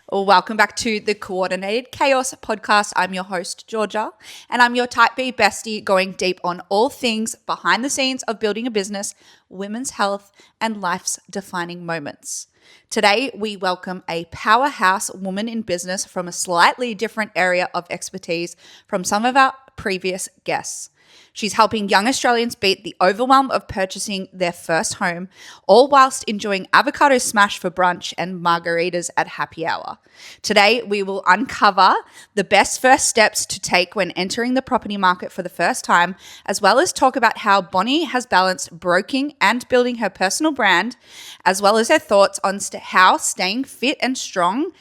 Well, welcome back to the Coordinated Chaos podcast. I'm your host, Georgia, and I'm your Type B bestie going deep on all things behind the scenes of building a business, women's health, and life's defining moments. Today, we welcome a powerhouse woman in business from a slightly different area of expertise from some of our previous guests. She's helping young Australians beat the overwhelm of purchasing their first home, all whilst enjoying avocado smash for brunch and margaritas at happy hour. Today, we will uncover the best first steps to take when entering the property market for the first time, as well as talk about how Bonnie has balanced broking and building her personal brand, as well as her thoughts on how staying fit and strong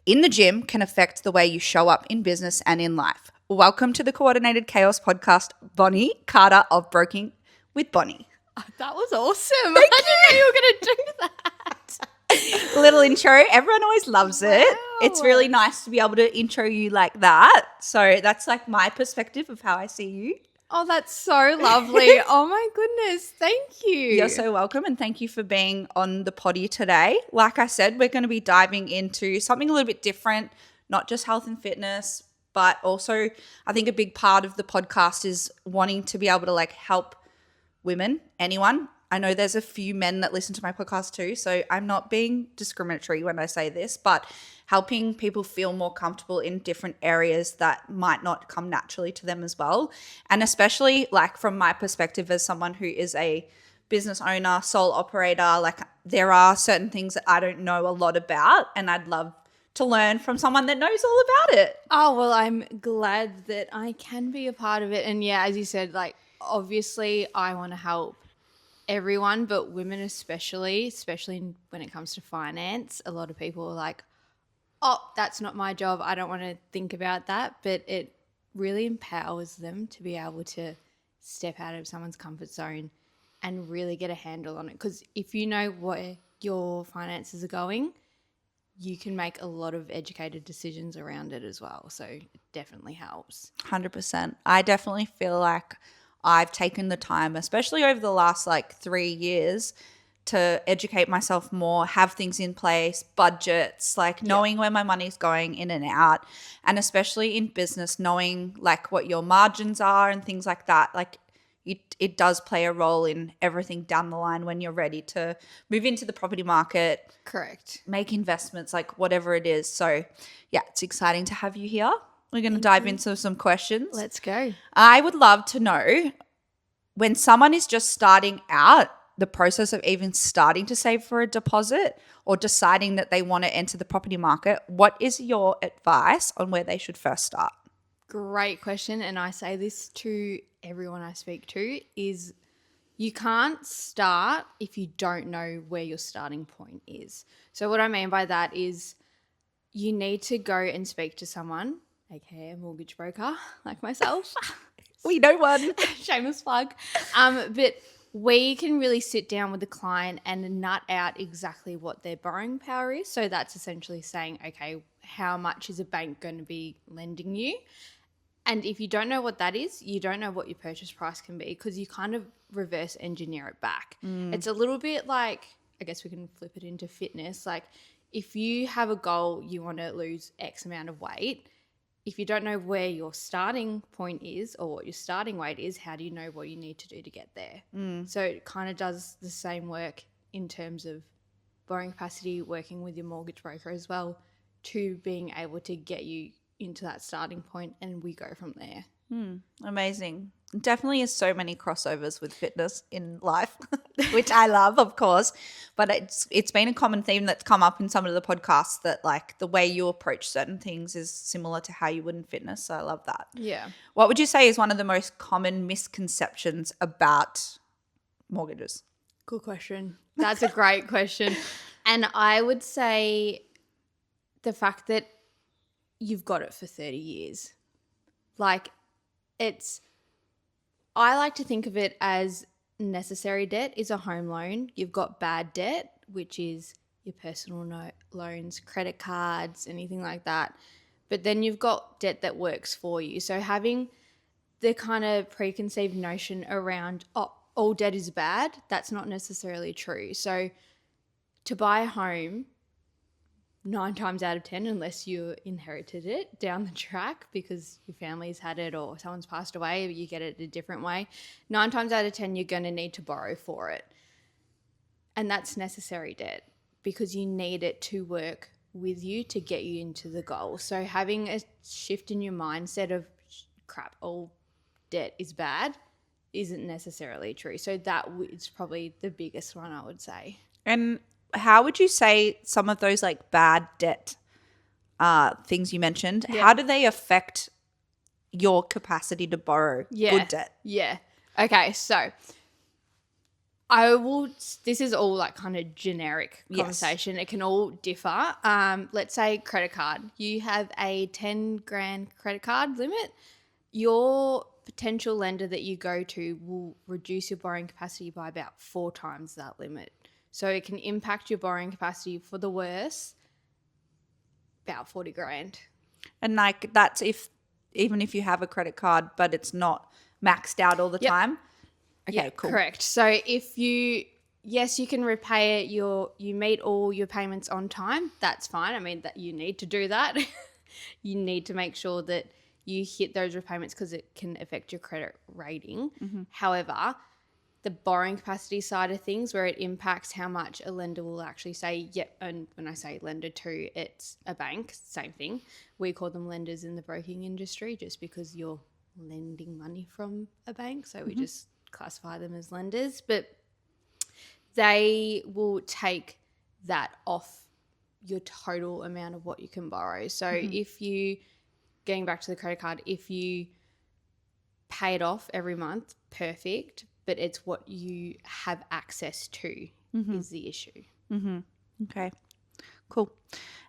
in the gym can affect the way you show up in business and in life. Welcome to the Coordinated Chaos podcast, Bonnie Carter of Broking with Bonnie. That was awesome. I didn't know you were going to do that. Little intro. Everyone always loves it. Wow. It's really nice to be able to intro you like that. So that's like my perspective of how I see you. Oh, that's so lovely. Oh my goodness. Thank you. You're so welcome, and thank you for being on the potty today. Like I said, we're going to be diving into something a little bit different, not just health and fitness, but also I think a big part of the podcast is wanting to be able to like help women, anyone. I know there's a few men that listen to my podcast too, so I'm not being discriminatory when I say this, but helping people feel more comfortable in different areas that might not come naturally to them as well. And especially like from my perspective as someone who is a business owner, sole operator, like there are certain things that I don't know a lot about, and I'd love to learn from someone that knows all about it. Oh, well, I'm glad that I can be a part of it. And yeah, as you said, like obviously I want to help everyone, but women especially when it comes to finance. A lot of people are like, oh, that's not my job. I don't want to think about that. But it really empowers them to be able to step out of someone's comfort zone and really get a handle on it. Because if you know where your finances are going, you can make a lot of educated decisions around it as well. So it definitely helps. 100%. I definitely feel like I've taken the time, especially over the last like 3 years, to educate myself more, have things in place, budgets, like knowing where my money's going in and out. And especially in business, knowing like what your margins are and things like that. Like it does play a role in everything down the line when you're ready to move into the property market. Correct. Make investments, like whatever it is. So yeah, it's exciting to have you here. We're going to dive into some questions. Let's go. I would love to know, when someone is just starting out, the process of even starting to save for a deposit or deciding that they want to enter the property market, what is your advice on where they should first start? Great question. And I say this to everyone I speak to, is you can't start if you don't know where your starting point is. So what I mean by that is you need to go and speak to someone, aka a mortgage broker like myself. We know one. Shameless plug. But we can really sit down with the client and nut out exactly what their borrowing power is. So that's essentially saying, okay, how much is a bank going to be lending you? And if you don't know what that is, you don't know what your purchase price can be, because you kind of reverse engineer it back. It's a little bit like, I guess we can flip it into fitness. Like if you have a goal, you want to lose X amount of weight. If you don't know where your starting point is or what your starting weight is, how do you know what you need to do to get there? So it kind of does the same work in terms of borrowing capacity, working with your mortgage broker as well, to being able to get you into that starting point, and we go from there. Amazing. Definitely is so many crossovers with fitness in life, which I love, of course. But it's been a common theme that's come up in some of the podcasts, that like the way you approach certain things is similar to how you would in fitness. So I love that. Yeah. What would you say is one of the most common misconceptions about mortgages? Good question. That's a great question. And I would say the fact that you've got it for 30 years. Like I like to think of it as necessary debt is a home loan. You've got bad debt, which is your personal loans, credit cards, anything like that. But then you've got debt that works for you. So having the kind of preconceived notion around, oh, all debt is bad, that's not necessarily true. So to buy a home, 9 times out of 10, unless you inherited it down the track because your family's had it or someone's passed away, you get it a different way. 9 times out of 10, you're going to need to borrow for it. And that's necessary debt because you need it to work with you to get you into the goal. So having a shift in your mindset of crap, all debt is bad isn't necessarily true. So that is probably the biggest one, I would say. And how would you say some of those like bad debt things you mentioned, how do they affect your capacity to borrow good debt? Yeah. Okay, so this is all like kind of generic conversation. Yes. It can all differ. Let's say credit card. You have a 10 grand credit card limit. Your potential lender that you go to will reduce your borrowing capacity by about 4 times that limit. So it can impact your borrowing capacity for the worse, about 40 grand. And like that's even if you have a credit card, but it's not maxed out all the time. Okay, cool. Correct. So if you can repay it, you meet all your payments on time, that's fine. I mean, that you need to do that. You need to make sure that you hit those repayments because it can affect your credit rating. Mm-hmm. However, the borrowing capacity side of things where it impacts how much a lender will actually say, yep, and when I say lender too, it's a bank, same thing. We call them lenders in the broking industry just because you're lending money from a bank. So we just classify them as lenders, but they will take that off your total amount of what you can borrow. So if you, getting back to the credit card, if you pay it off every month, perfect, but it's what you have access to is the issue. Mm-hmm. Okay, cool.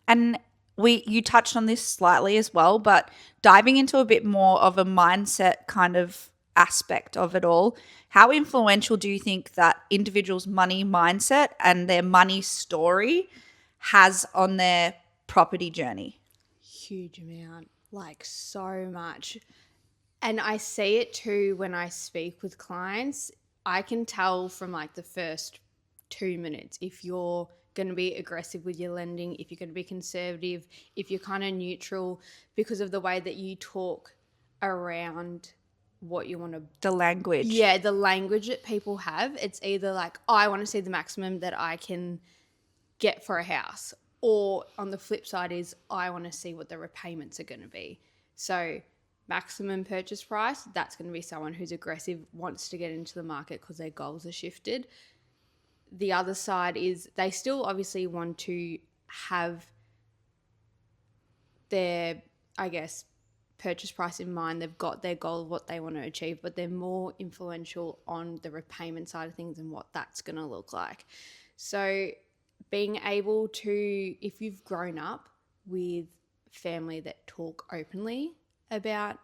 And you touched on this slightly as well, but diving into a bit more of a mindset kind of aspect of it all, how influential do you think that individuals' money mindset and their money story has on their property journey? Huge amount, like so much. And I see it too when I speak with clients. I can tell from like the first 2 minutes if you're going to be aggressive with your lending, if you're going to be conservative, if you're kind of neutral, because of the way that you talk around what you want to... The language. Yeah, the language that people have. It's either like, oh, I want to see the maximum that I can get for a house. Or on the flip side is, I want to see what the repayments are going to be. So maximum purchase price, that's going to be someone who's aggressive, wants to get into the market because their goals are shifted. The other side is they still obviously want to have their, I guess, purchase price in mind. They've got their goal of what they want to achieve, but they're more influential on the repayment side of things and what that's going to look like. So being able to, if you've grown up with family that talk openly about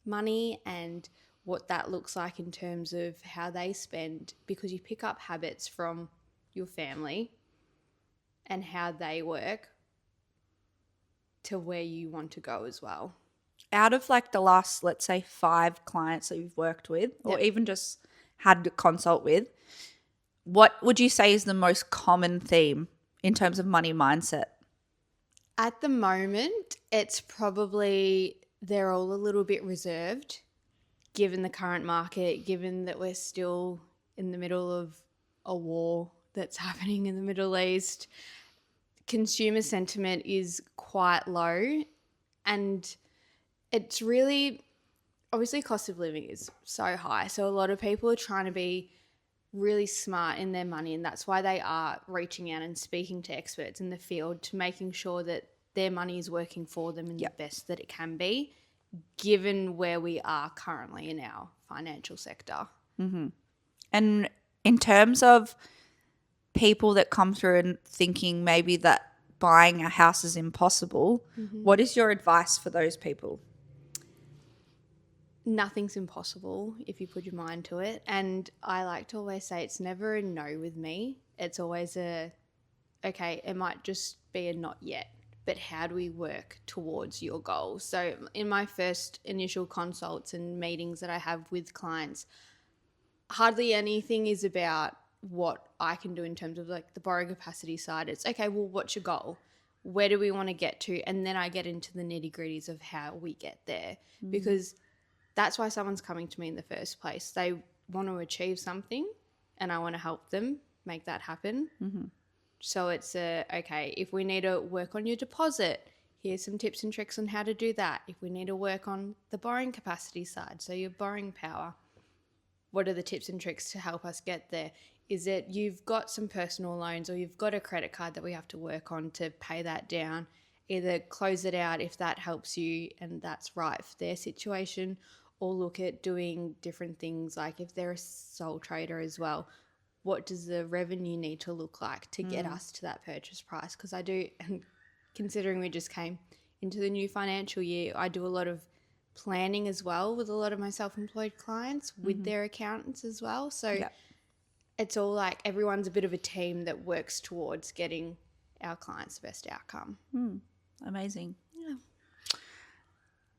money and what that looks like in terms of how they spend, because you pick up habits from your family and how they work to where you want to go as well. Out of like the last, let's say, 5 clients that you've worked with or even just had a consult with, what would you say is the most common theme in terms of money mindset? At the moment, it's probably they're all a little bit reserved given the current market, given that we're still in the middle of a war that's happening in the Middle East. Consumer sentiment is quite low, and it's really, obviously cost of living is so high. So a lot of people are trying to be really smart in their money, and that's why they are reaching out and speaking to experts in the field to making sure that their money is working for them in the best that it can be, given where we are currently in our financial sector. Mm-hmm. And in terms of people that come through and thinking maybe that buying a house is impossible, what is your advice for those people? Nothing's impossible if you put your mind to it. And I like to always say it's never a no with me. It's always okay, it might just be a not yet, but how do we work towards your goals? So in my first initial consults and meetings that I have with clients, hardly anything is about what I can do in terms of like the borrowing capacity side. It's okay, well, what's your goal? where do we want to get to? And then I get into the nitty-gritties of how we get there, because that's why someone's coming to me in the first place. They want to achieve something and I want to help them make that happen. So it's okay, if we need to work on your deposit, here's some tips and tricks on how to do that. If we need to work on the borrowing capacity side, so your borrowing power, what are the tips and tricks to help us get there? Is it you've got some personal loans or you've got a credit card that we have to work on to pay that down? Either close it out if that helps you and that's right for their situation, or look at doing different things, like if they're a sole trader as well, what does the revenue need to look like to get us to that purchase price? Because I do, and considering we just came into the new financial year, I do a lot of planning as well with a lot of my self-employed clients with their accountants as well. So it's all like everyone's a bit of a team that works towards getting our clients the best outcome. Amazing. Yeah.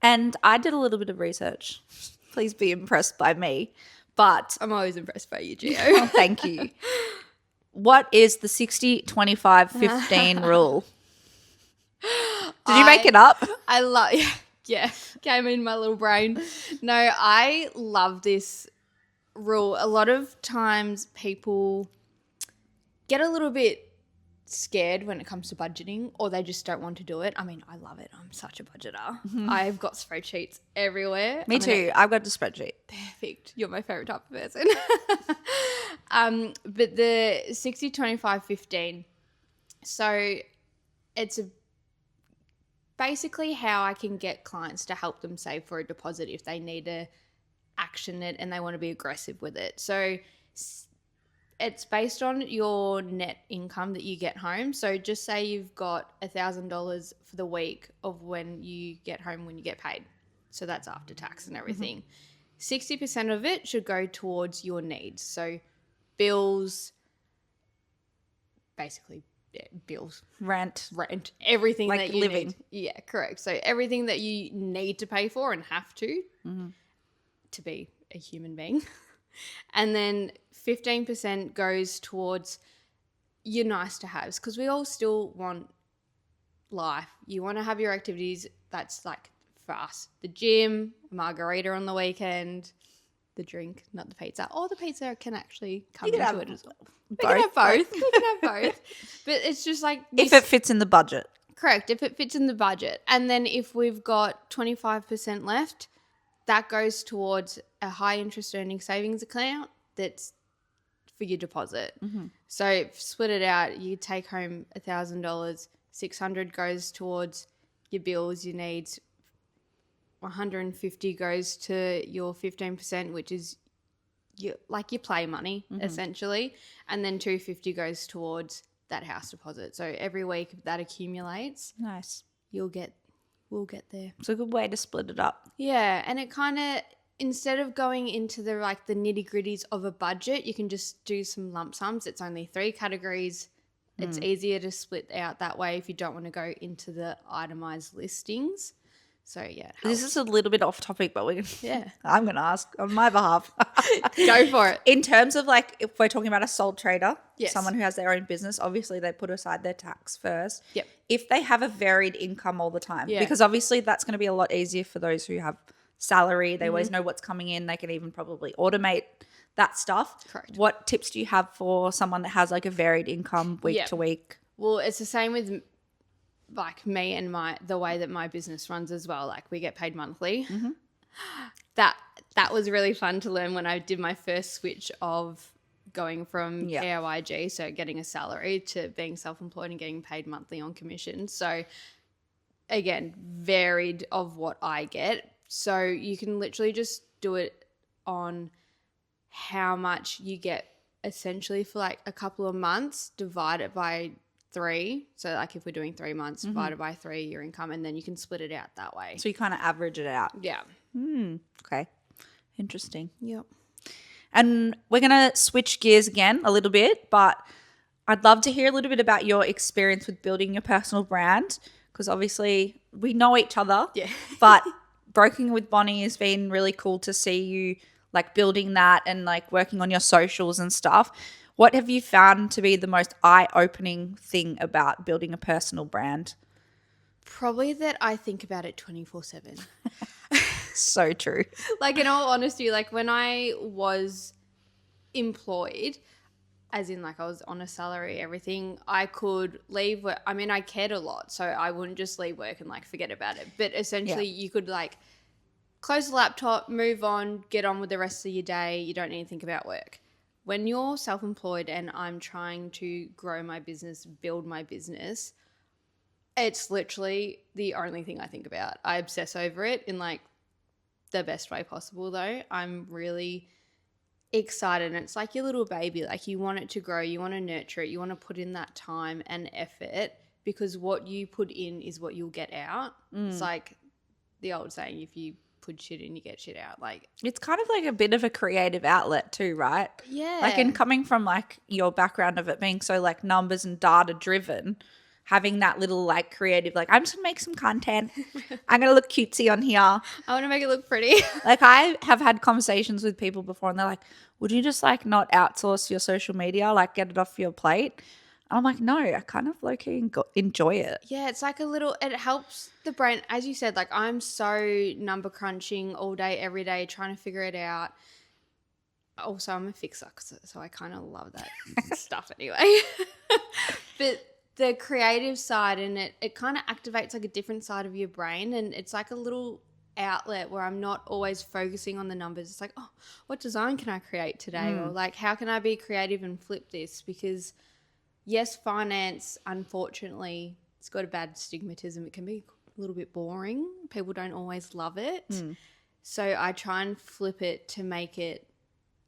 And I did a little bit of research. Please be impressed by me. But I'm always impressed by you, Gio. oh, thank you. What is the 60-25-15 rule? Did you make it up? I love, yeah, came in my little brain. No, I love this rule. A lot of times people get a little bit scared when it comes to budgeting, or they just don't want to do it. I mean, I love it. I'm such a budgeter. I've got spreadsheets everywhere. Me too. I've got a spreadsheet. Perfect. You're my favorite type of person. But the 60-25-15, so it's basically how I can get clients to help them save for a deposit if they need to action it and they want to be aggressive with it. So it's based on your net income that you get home. So just say you've got $1,000 for the week of when you get home, when you get paid. So that's after tax and everything. 60% of it should go towards your needs. So bills, basically bills, Rent, everything like that you living. need. Yeah, correct. So everything that you need to pay for and have to be a human being. And then 15% goes towards your nice to haves, because we all still want life. You want to have your activities. That's like for us, the gym, a margarita on the weekend, the drink, not the pizza. Or the pizza can actually come into it as well. We can have both. We can have both. But it's just like if it fits in the budget. Correct, if it fits in the budget. And then if we've got 25% left, that goes towards a high interest earning savings account that's for your deposit. So split it out, you take home $1,000, $600 goes towards your bills, your needs, $150 goes to your 15%, which is your play money essentially, and then $250 goes towards that house deposit. So every week that accumulates, Nice. we'll get there. It's a good way to split it up. Yeah, and it kind of, instead of going into the nitty-gritties of a budget, you can just do some lump sums. It's only 3 categories. It's easier to split out that way if you don't want to go into the itemized listings. So yeah, This is a little bit off topic, but I'm going to ask on my behalf. Go for it. In terms of if we're talking about a sole trader, Yes. someone who has their own business, obviously they put aside their tax first. Yep. If they have a varied income all the time, Yeah. because obviously that's going to be a lot easier for those who have salary. They always know what's coming in. They can even probably automate that stuff. Correct. What tips do you have for someone that has a varied income week Yep. to week? Well, it's the same with me and the way that my business runs as well. We get paid monthly. That was really fun to learn when I did my first switch of going from AOIG, so getting a salary, to being self-employed and getting paid monthly on commission. So again, varied of what I get. So you can literally just do it on how much you get essentially for a couple of months, divide it by 3. So if we're doing 3 months, divided by 3 your income, and then you can split it out that way. So you kind of average it out. Yeah. Okay. Interesting. Yep. And we're going to switch gears again a little bit, but I'd love to hear a little bit about your experience with building your personal brand, because obviously we know each other. Yeah. But Broking with Bonnie has been really cool to see you building that and working on your socials and stuff. What have you found to be the most eye-opening thing about building a personal brand? Probably that I think about it 24/7. So true. Like, in all honesty, like when I was employed, as in like I was on a salary, everything, I could leave work. I mean, I cared a lot, so I wouldn't just leave work and like forget about it. But essentially you could like close the laptop, move on, get on with the rest of your day. You don't need to think about work. When you're self-employed and I'm trying to grow my business, build my business, it's literally the only thing I think about. I obsess over it in like the best way possible though. I'm really excited, and it's like your little baby. Like, you want it to grow, you want to nurture it, you want to put in that time and effort, because what you put in is what you'll get out. It's like the old saying, if you put shit in, you get shit out. Like, It's kind of like a bit of a creative outlet too, right? yeah. Like, in coming from like your background of it being so like numbers and data driven, having that little like creative, like, I'm just gonna make some content. I'm gonna look cutesy on here. I want to make it look pretty. Like, I have had conversations with people before and they're like, would you just like not outsource your social media, like get it off your plate? And I'm like, no, I kind of low-key enjoy it. Yeah, it's like a little, it helps the brain. As you said, like, I'm so number crunching all day, every day, trying to figure it out. Also, I'm a fixer, so I kind of love that stuff anyway. But the creative side, and it kind of activates like a different side of your brain, and it's like a little outlet where I'm not always focusing on the numbers. It's like, oh, what design can I create today? Or like, how can I be creative and flip this? Because yes, finance, unfortunately, it's got a bad stigmatism. It can be a little bit boring. People don't always love it. So I try and flip it to make it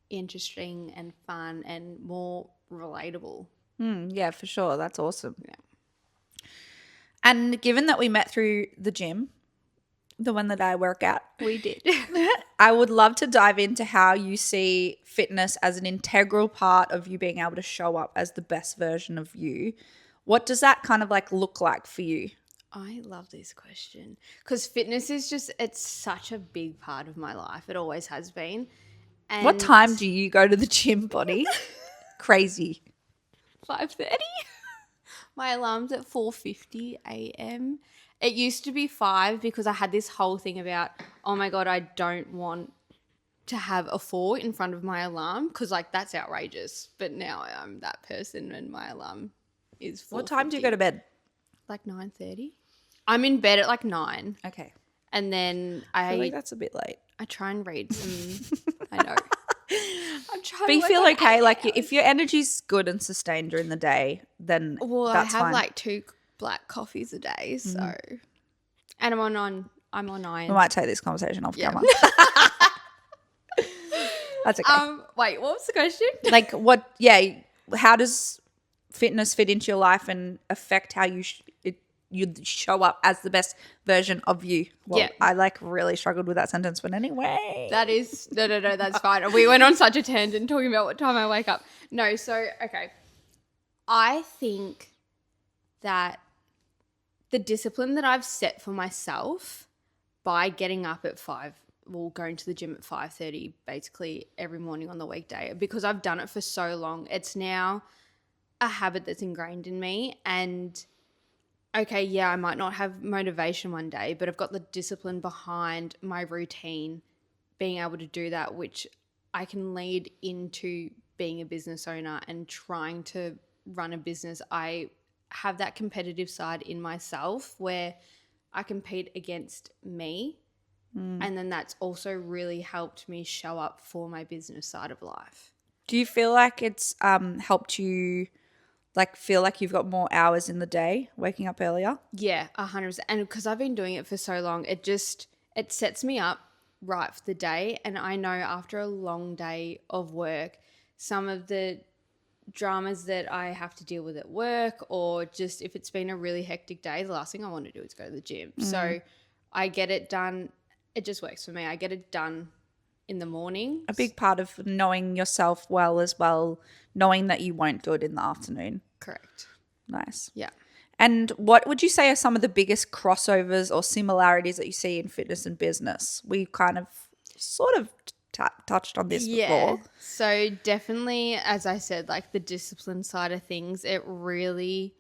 interesting and fun and more relatable. Yeah, for sure. That's awesome. Yeah. And given that we met through the gym, the one that I work at, We did. I would love to dive into how you see fitness as an integral part of you being able to show up as the best version of you. What does that kind of like look like for you? I love this question because fitness is just, it's such a big part of my life. It always has been. And What time do you go to the gym, Bonnie? Crazy. 5:30. My alarm's at 4:50 a.m. It used to be 5 because I had this whole thing about, oh my God, I don't want to have a 4 in front of my alarm because like that's outrageous. But now I'm that person and my alarm is 4:50. What time do you go to bed? Like 9:30. I'm in bed at like 9. Okay. And then I feel like that's a bit late. I try and read some. I know. I'm trying. But you feel okay, like if your energy's good and sustained during the day, then that's I have fine. like 2 black coffees a day, so and I'm on iron. We might take this conversation off camera. That's okay. Wait, what was the question? Like how does fitness fit into your life and affect how you show up as the best version of you? Well, Yeah. I like really struggled with that sentence, but anyway. That is no, that's fine. We went on such a tangent talking about what time I wake up. No, so okay. I think that the discipline that I've set for myself by getting up at 5, going to the gym at 5:30 basically every morning on the weekday, because I've done it for so long, it's now a habit that's ingrained in me. And okay, yeah, I might not have motivation one day, but I've got the discipline behind my routine being able to do that, which I can lead into being a business owner and trying to run a business. I have that competitive side in myself where I compete against me. And then that's also really helped me show up for my business side of life. Do you feel like it's helped you like feel like you've got more hours in the day waking up earlier? Yeah, 100%. And because I've been doing it for so long, it sets me up right for the day. And I know after a long day of work, some of the dramas that I have to deal with at work, or just if it's been a really hectic day, the last thing I want to do is go to the gym. So I get it done. It just works for me. I get it done in the morning. A big part of knowing yourself well as well, knowing that you won't do it in the afternoon. Correct. Nice. Yeah. And what would you say are some of the biggest crossovers or similarities that you see in fitness and business? We kind of sort of touched on this Yeah. before. So definitely, as I said, like the discipline side of things, it really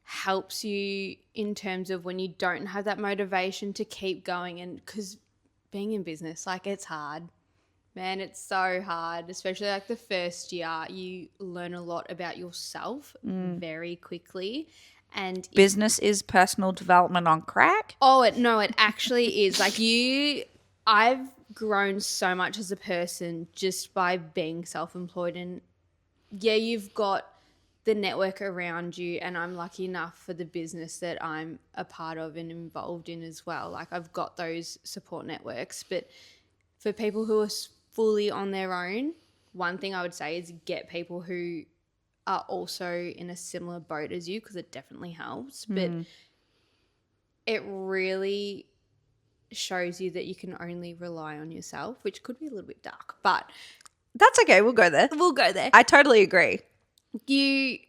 helps you in terms of when you don't have that motivation to keep going. And because being in business, like it's hard. Man, it's so hard, especially like the first year. You learn a lot about yourself very quickly. And Business is personal development on crack. no, it actually is. Like I've grown so much as a person just by being self-employed. And yeah, you've got the network around you, and I'm lucky enough for the business that I'm a part of and involved in as well. Like I've got those support networks. But for people who are fully on their own, one thing I would say is get people who are also in a similar boat as you, because it definitely helps. But it really shows you that you can only rely on yourself, which could be a little bit dark, but That's okay. We'll go there. we'll go there. I totally agree. You've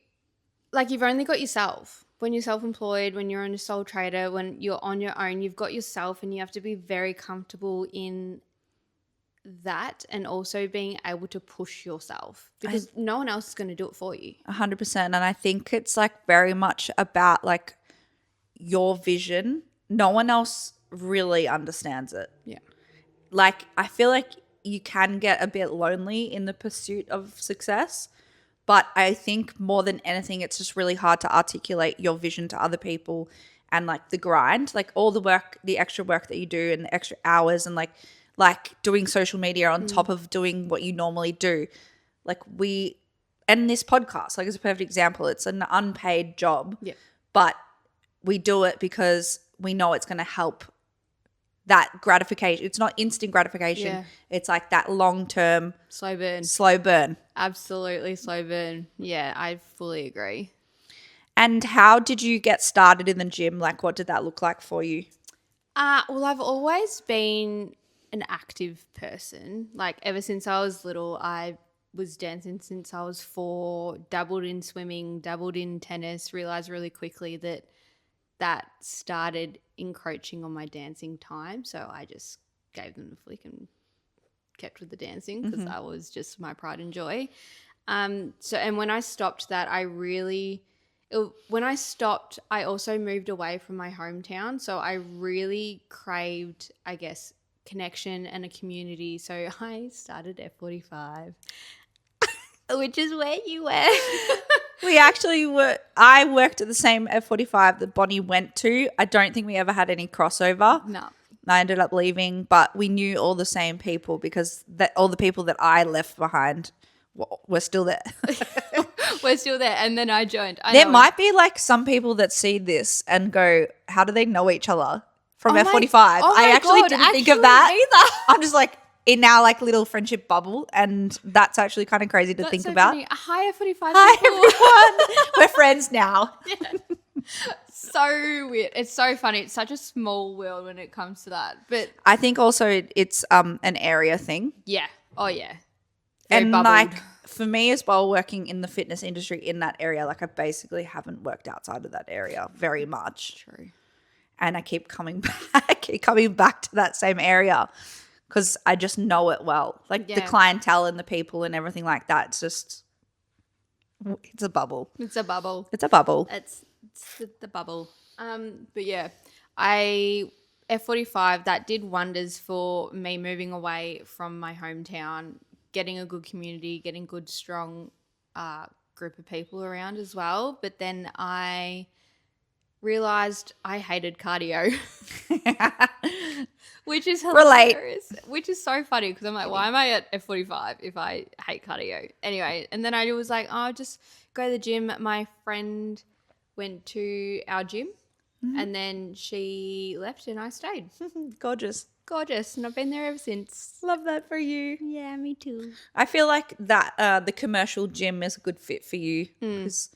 only got yourself. When you're self-employed, when you're a sole trader, when you're on your own, you've got yourself, and you have to be very comfortable in that, and also being able to push yourself, because no one else is going to do it for you. 100%. And I think it's like very much about like your vision. No one else really understands it. Yeah. Like I feel like you can get a bit lonely in the pursuit of success, but I think more than anything, it's just really hard to articulate your vision to other people, and like the grind, like all the work, the extra work that you do and the extra hours, and like doing social media on top of doing what you normally do. Like and this podcast, like is a perfect example. It's an unpaid job, but we do it because we know it's going to help that gratification. It's not instant gratification. Yeah. It's like that long-term Slow burn. slow burn. Absolutely slow burn. Yeah, I fully agree. And how did you get started in the gym? Like what did that look like for you? Well, I've always been an active person. Like ever since I was little, I was dancing since I was 4, dabbled in swimming, dabbled in tennis, realized really quickly that started encroaching on my dancing time. So I just gave them the flick and kept with the dancing, because that was just my pride and joy. And when I stopped that, I also moved away from my hometown. So I really craved, I guess, connection and a community. So I started F45, which is where you were. We actually I worked at the same F45 that Bonnie went to. I don't think we ever had any crossover. No. I ended up leaving, but we knew all the same people, because all the people that I left behind were still there. We're still there. And then I joined. There might be like some people that see this and go, how do they know each other from F45? I actually didn't think of that. Either. I'm just like in our like little friendship bubble, and that's actually kind of crazy to think so about. Funny. Hi, F45 Hi, people. everyone. We're friends now. So weird. It's so funny. It's such a small world when it comes to that. But I think also it's an area thing. yeah. Oh, yeah. Very And bubbled. like for me as well, working in the fitness industry in that area, like I basically haven't worked outside of that area very much. True. And I keep coming back to that same area because I just know it well. Like the clientele and the people and everything like that. It's a bubble. It's a bubble. It's a bubble. It's the bubble. But yeah, F45, that did wonders for me moving away from my hometown, getting a good community, getting good, strong group of people around as well. But then I realized I hated cardio, which is hilarious. Which is so funny because I'm like, why am I at F45 if I hate cardio? Anyway, and then I was like, oh, just go to the gym. My friend went to our gym and then she left and I stayed. Gorgeous. And I've been there ever since. Love that for you. Yeah, me too. I feel like that the commercial gym is a good fit for you because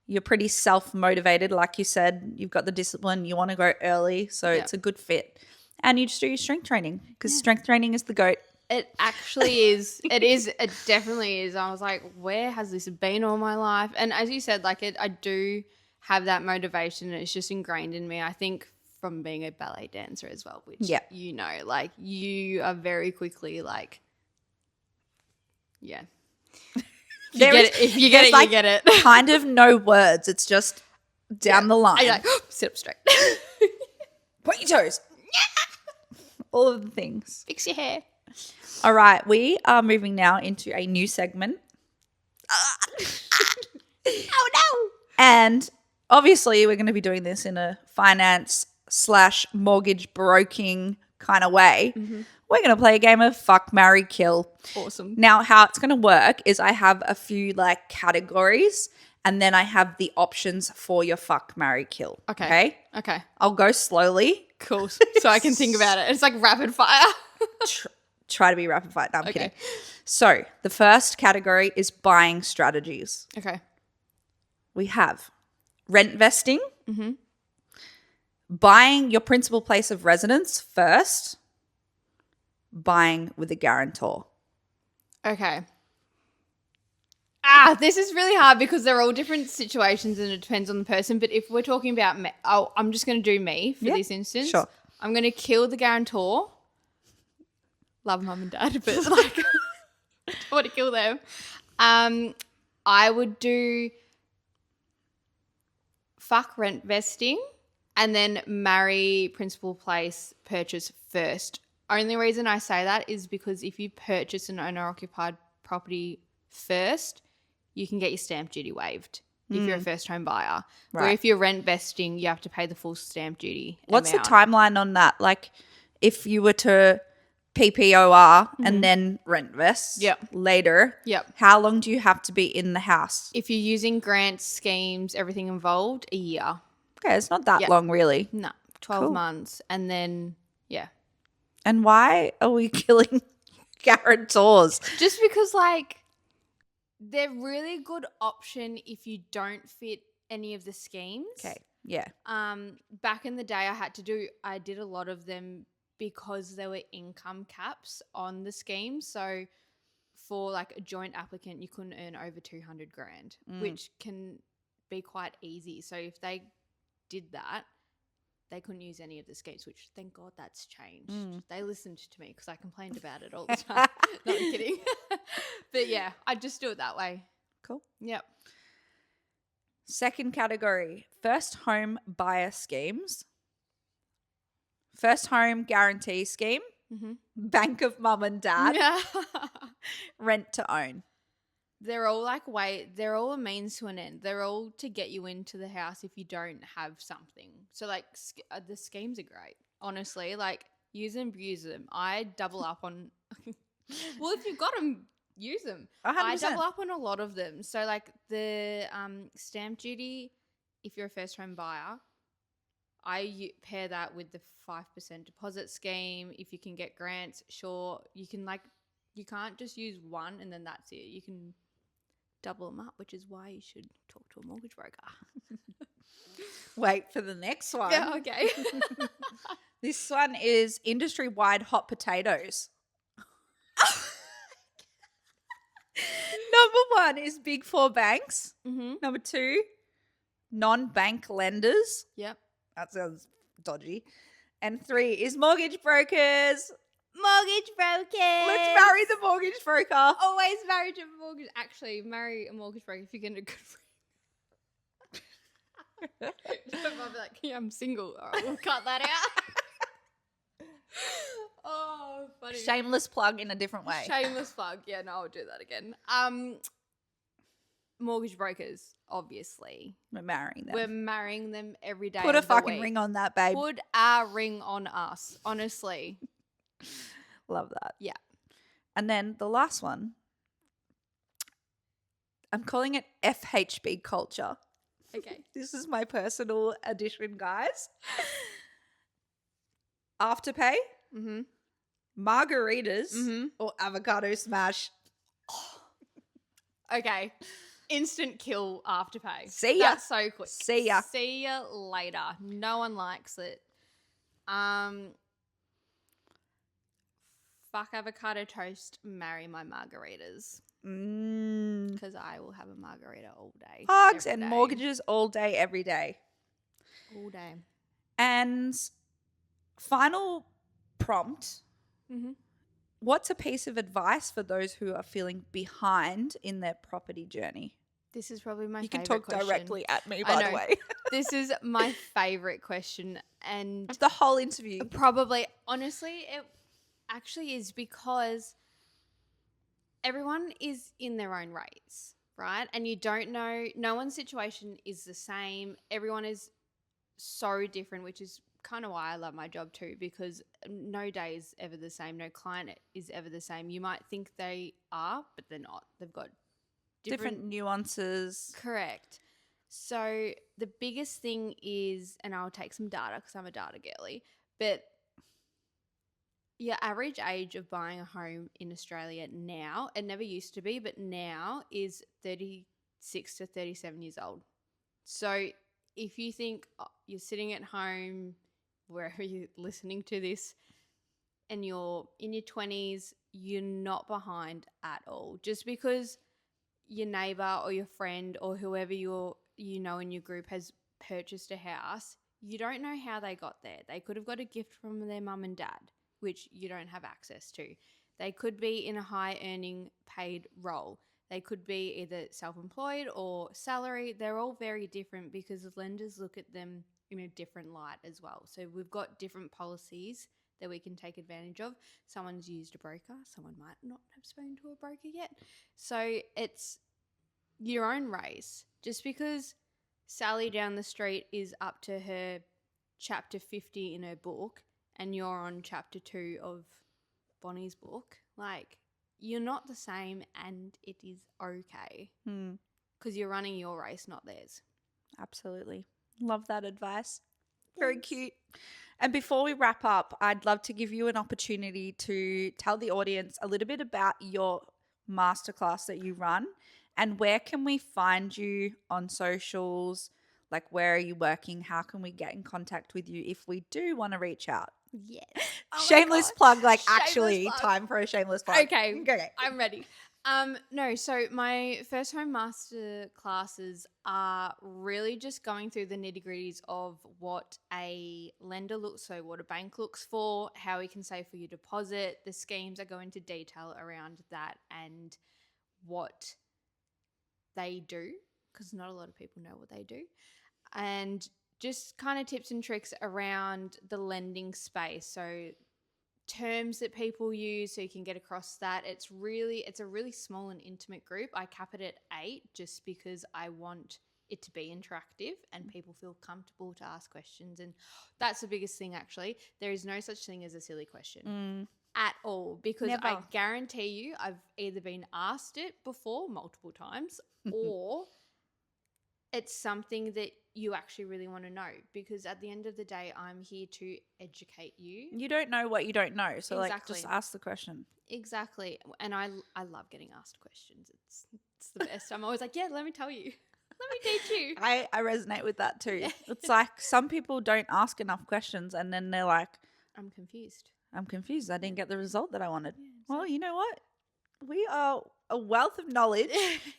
you're pretty self-motivated. Like you said, you've got the discipline. You want to go early, so it's a good fit. And you just do your strength training because strength training is the GOAT. It actually is. It is. It definitely is. I was like, where has this been all my life? And as you said, like I do have that motivation and it's just ingrained in me. I think from being a ballet dancer as well, which you know, like you are very quickly like Yeah. There's you get it. kind of no words. It's just down the line. And you're like, sit up straight. Point your toes. All of the things. Fix your hair. All right. We are moving now into a new segment. Oh no. And obviously we're going to be doing this in a finance/mortgage broking kind of way. Mm-hmm. We're going to play a game of fuck, marry, kill. Awesome. Now, how it's going to work is I have a few like categories and then I have the options for your fuck, marry, kill. Okay. I'll go slowly. Cool. So I can think about it. It's like rapid fire. Try to be rapid fire. No, I'm kidding. So the first category is buying strategies. Okay. We have rent vesting, Mm-hmm. buying your principal place of residence first, buying with a guarantor. Okay. This is really hard because they're all different situations and it depends on the person. But if we're talking about me, I'm just going to do me for this instance. Sure. I'm going to kill the guarantor. Love mum and dad, but like, I don't want to kill them. I would do fuck rent vesting and then marry principal place purchase first. Only reason I say that is because if you purchase an owner-occupied property first, you can get your stamp duty waived if you're a first-home buyer. Right. Where if you're rent vesting, you have to pay the full stamp duty. What's amount. the timeline on that? Like if you were to PPOR and then rent vest later, how long do you have to be in the house? If you're using grants, schemes, everything involved, a year. Okay, it's not that long really. No, 12 months. And then, And why are we killing guarantors? Just because, like, they're really good option if you don't fit any of the schemes. Okay, yeah. Back in the day, I did a lot of them because there were income caps on the scheme. So for like a joint applicant, you couldn't earn over 200 grand, which can be quite easy. So if they did that, they couldn't use any of the schemes, which thank God that's changed. They listened to me because I complained about it all the time. No, I'm kidding. But yeah, I just do it that way. Cool. Yep. Second category, first home buyer schemes. First home guarantee scheme. Bank of mum and dad. Yeah. Rent to own. They're all they're all a means to an end. They're all to get you into the house if you don't have something. So like the schemes are great. Honestly, like use them, abuse them. I double up on, well, if you've got them, use them. 100%. I double up on a lot of them. So like the stamp duty, if you're a first home buyer, I pair that with the 5% deposit scheme. If you can get grants, sure. You can't just use one and then that's it. You can double them up, which is why you should talk to a mortgage broker. Wait for the next one. Yeah, okay. This one is industry-wide hot potatoes. Number one is Big Four banks. Number two, non-bank lenders. Yep. That sounds dodgy. And three is mortgage brokers. Mortgage brokers. Let's marry the mortgage broker. Always marry to a mortgage. Actually, marry a mortgage broker if you're getting a good friend. I'll be like, yeah, I'm single. All right, we'll cut that out. Oh, funny. Shameless plug in a different way. Shameless plug. Yeah, no, I'll do that again. Mortgage brokers, obviously. We're marrying them. We're marrying them every day. Put a of the fucking week. ring on that, babe. Put a ring on us, honestly. Love that. Yeah. And then the last one, I'm calling it FHB culture. Okay. This is my personal addition, guys. Afterpay, margaritas, or avocado smash. Okay. Instant kill Afterpay. See ya. That's so quick. See ya. See ya later. No one likes it. Fuck avocado toast, marry my margaritas. Because I will have a margarita all day. Hugs and day. mortgages all day, every day. All day. And final prompt what's a piece of advice for those who are feeling behind in their property journey? This is probably my You can favorite talk question. directly at me, I by the know. way. This is my favorite question, and Of the whole interview. probably, honestly, it actually is, because everyone is in their own race, right? And you don't know, no one's situation is the same. Everyone is so different, which is kind of why I love my job too, because no day is ever the same. No client is ever the same. You might think they are, but they're not. They've got Different nuances. Correct. So the biggest thing is, and I'll take some data because I'm a data girly, but your average age of buying a home in Australia now, it never used to be, but now is 36 to 37 years old. So if you think you're sitting at home, wherever you're listening to this, and you're in your 20s, you're not behind at all. Just because your neighbor or your friend or whoever you know in your group has purchased a house, you don't know how they got there. They could have got a gift from their mum and dad, which you don't have access to. They could be in a high earning paid role. They could be either self-employed or salary. They're all very different because lenders look at them in a different light as well. So we've got different policies that we can take advantage of. Someone's used a broker. Someone might not have spoken to a broker yet. So it's your own race. Just because Sally down the street is up to her chapter 50 in her book and you're on chapter 2 of Bonnie's book, like, you're not the same, and it is okay because you're running your race, not theirs. Absolutely. Love that advice. Very cute. And before we wrap up, I'd love to give you an opportunity to tell the audience a little bit about your masterclass that you run, and where can we find you on socials? Like, where are you working? How can we get in contact with you if we do want to reach out? Yes. Shameless plug, like Shameless actually plug. time for a shameless plug. Okay. I'm ready. No, so my first home master classes are really just going through the nitty-gritties of what a lender looks, so what a bank looks for, how we can save for your deposit, the schemes. I go into detail around that and what they do, because not a lot of people know what they do, and just kind of tips and tricks around the lending space. So terms that people use so you can get across that. It's a really small and intimate group. I cap it at 8 just because I want it to be interactive and people feel comfortable to ask questions. And that's the biggest thing, actually. There is no such thing as a silly question at all, because Never. I guarantee you I've either been asked it before multiple times or it's something that you actually really want to know, because at the end of the day, I'm here to educate you. You don't know what you don't know. So Exactly. like, just ask the question. Exactly. And I love getting asked questions. It's the best. I'm always like, yeah, let me tell you. Let me teach you. I resonate with that too. Yeah. It's like some people don't ask enough questions and then they're like, I'm confused. I didn't get the result that I wanted. Yeah, Well, you know what? We are a wealth of knowledge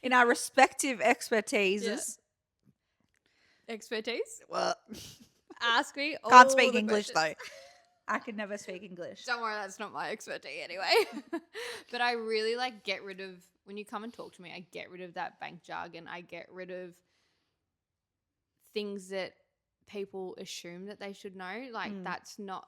in our respective expertises. Expertise? Well, Ask me. can't all speak the English questions. though. I can never speak English. Don't worry, that's not my expertise anyway. But I really get rid of, when you come and talk to me, I get rid of that bank jargon. I get rid of things that people assume that they should know. That's not,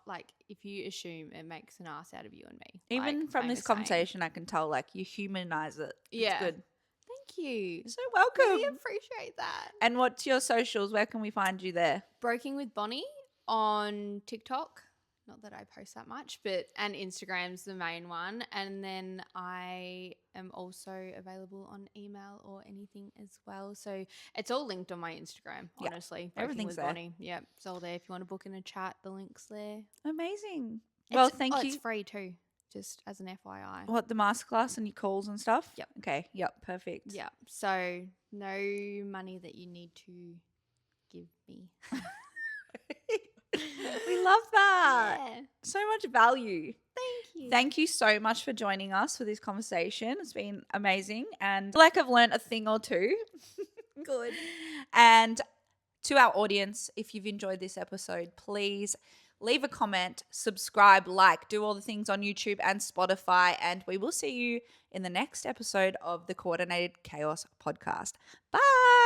if you assume, it makes an ass out of you and me. Even from this conversation, I can tell you humanize it. Yeah. It's good. Thank you. You're so welcome. Really appreciate that. And what's your socials? Where can we find you there? Broking with Bonnie on TikTok. Not that I post that much, and Instagram's the main one. And then I am also available on email or anything as well. So it's all linked on my Instagram, honestly. Yeah, everything's there. Bonnie. Yeah, it's all there. If you want to book in a chat, the link's there. Amazing. Well, thank you. It's free too, just as an FYI. What, the masterclass and your calls and stuff? Yep. Okay. Yep. Perfect. Yeah. So no money that you need to give me. We love that. Yeah. So much value. Thank you. Thank you so much for joining us for this conversation. It's been amazing. And I feel like I've learned a thing or two. Good. And to our audience, if you've enjoyed this episode, please leave a comment, subscribe, like, do all the things on YouTube and Spotify. And we will see you in the next episode of the Coordinated Chaos podcast. Bye.